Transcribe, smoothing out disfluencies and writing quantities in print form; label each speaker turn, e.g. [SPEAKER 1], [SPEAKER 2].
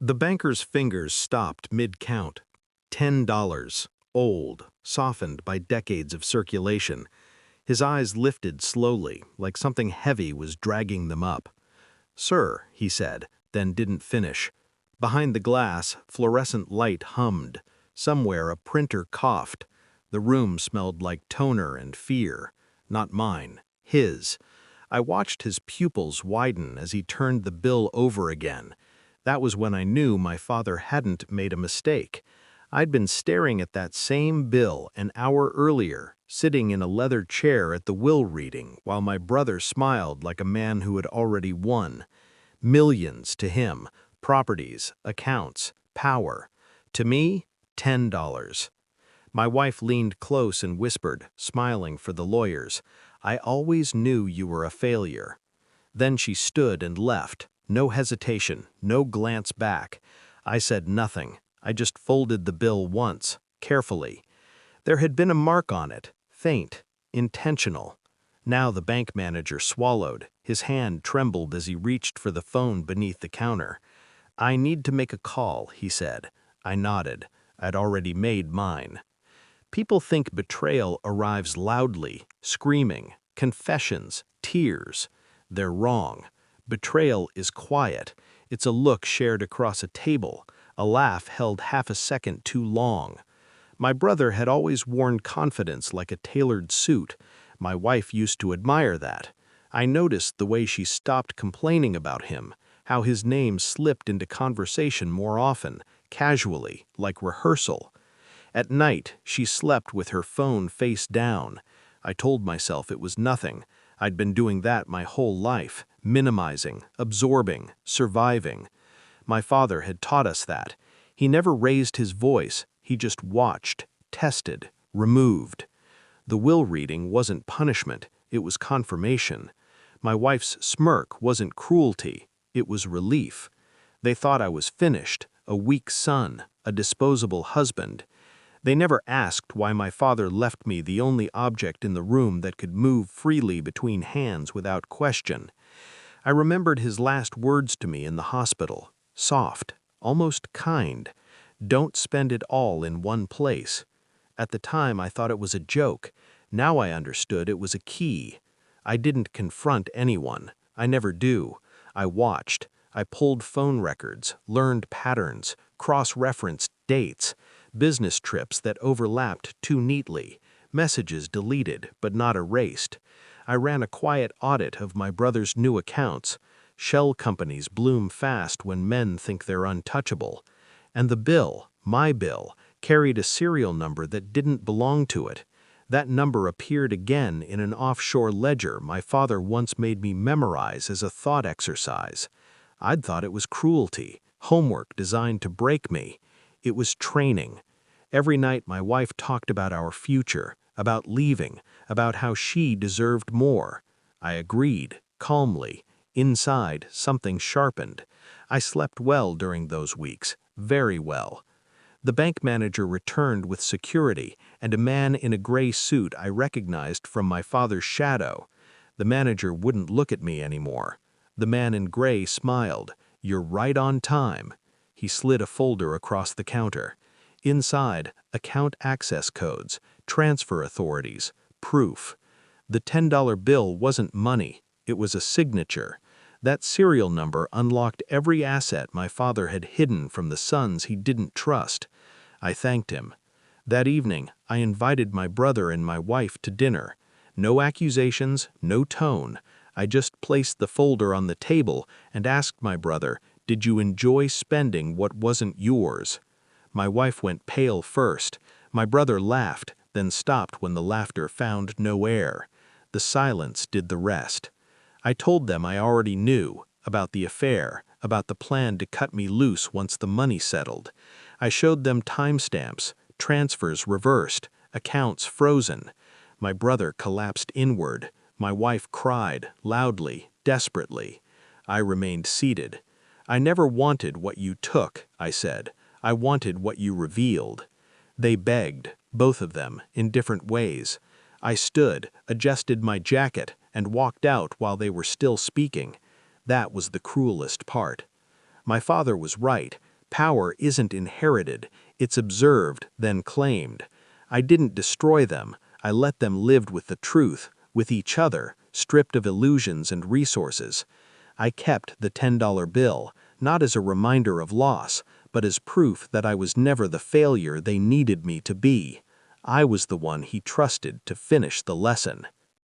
[SPEAKER 1] The banker's fingers stopped mid-count. $10, old, softened by decades of circulation. His eyes lifted slowly, like something heavy was dragging them up. "Sir," he said, then didn't finish. Behind the glass, fluorescent light hummed. Somewhere a printer coughed. The room smelled like toner and fear. Not mine, his. I watched his pupils widen as he turned the bill over again. That was when I knew my father hadn't made a mistake. I'd been staring at that same bill an hour earlier, sitting in a leather chair at the will reading, while my brother smiled like a man who had already won. Millions to him, properties, accounts, power. To me, $10. My wife leaned close and whispered, smiling for the lawyers, "I always knew you were a failure." Then she stood and left. No hesitation, no glance back. I said nothing. I just folded the bill once, carefully. There had been a mark on it, faint, intentional. Now the bank manager swallowed. His hand trembled as he reached for the phone beneath the counter. "I need to make a call," he said. I nodded. I'd already made mine. People think betrayal arrives loudly, screaming, confessions, tears. They're wrong. Betrayal is quiet. It's a look shared across a table, a laugh held half a second too long. My brother had always worn confidence like a tailored suit. My wife used to admire that. I noticed the way she stopped complaining about him, how his name slipped into conversation more often, casually, like rehearsal. At night, she slept with her phone face down. I told myself it was nothing. I'd been doing that my whole life, minimizing, absorbing, surviving. My father had taught us that. He never raised his voice, he just watched, tested, removed. The will reading wasn't punishment, it was confirmation. My wife's smirk wasn't cruelty, it was relief. They thought I was finished, a weak son, a disposable husband. They never asked why my father left me the only object in the room that could move freely between hands without question. I remembered his last words to me in the hospital, soft, almost kind. "Don't spend it all in one place." At the time I thought it was a joke. Now I understood it was a key. I didn't confront anyone. I never do. I watched. I pulled phone records, learned patterns, cross-referenced dates, business trips that overlapped too neatly, messages deleted but not erased. I ran a quiet audit of my brother's new accounts. Shell companies bloom fast when men think they're untouchable. And the bill, my bill, carried a serial number that didn't belong to it. That number appeared again in an offshore ledger my father once made me memorize as a thought exercise. I'd thought it was cruelty, homework designed to break me. It was training. Every night my wife talked about our future, about leaving, about how she deserved more. I agreed, calmly. Inside, something sharpened. I slept well during those weeks, very well. The bank manager returned with security and a man in a gray suit I recognized from my father's shadow. The manager wouldn't look at me anymore. The man in gray smiled. "You're right on time." He slid a folder across the counter. Inside, account access codes, transfer authorities, proof. The $10 bill wasn't money, it was a signature. That serial number unlocked every asset my father had hidden from the sons he didn't trust. I thanked him. That evening, I invited my brother and my wife to dinner. No accusations, no tone. I just placed the folder on the table and asked my brother, "Did you enjoy spending what wasn't yours?" My wife went pale first. My brother laughed, then stopped when the laughter found no air. The silence did the rest. I told them I already knew, about the affair, about the plan to cut me loose once the money settled. I showed them timestamps, transfers reversed, accounts frozen. My brother collapsed inward. My wife cried, loudly, desperately. I remained seated. "I never wanted what you took," I said. "I wanted what you revealed." They begged, both of them, in different ways. I stood, adjusted my jacket, and walked out while they were still speaking. That was the cruelest part. My father was right. Power isn't inherited, it's observed, then claimed. I didn't destroy them, I let them live with the truth, with each other, stripped of illusions and resources. I kept the $10 bill, not as a reminder of loss, but as proof that I was never the failure they needed me to be. I was the one he trusted to finish the lesson.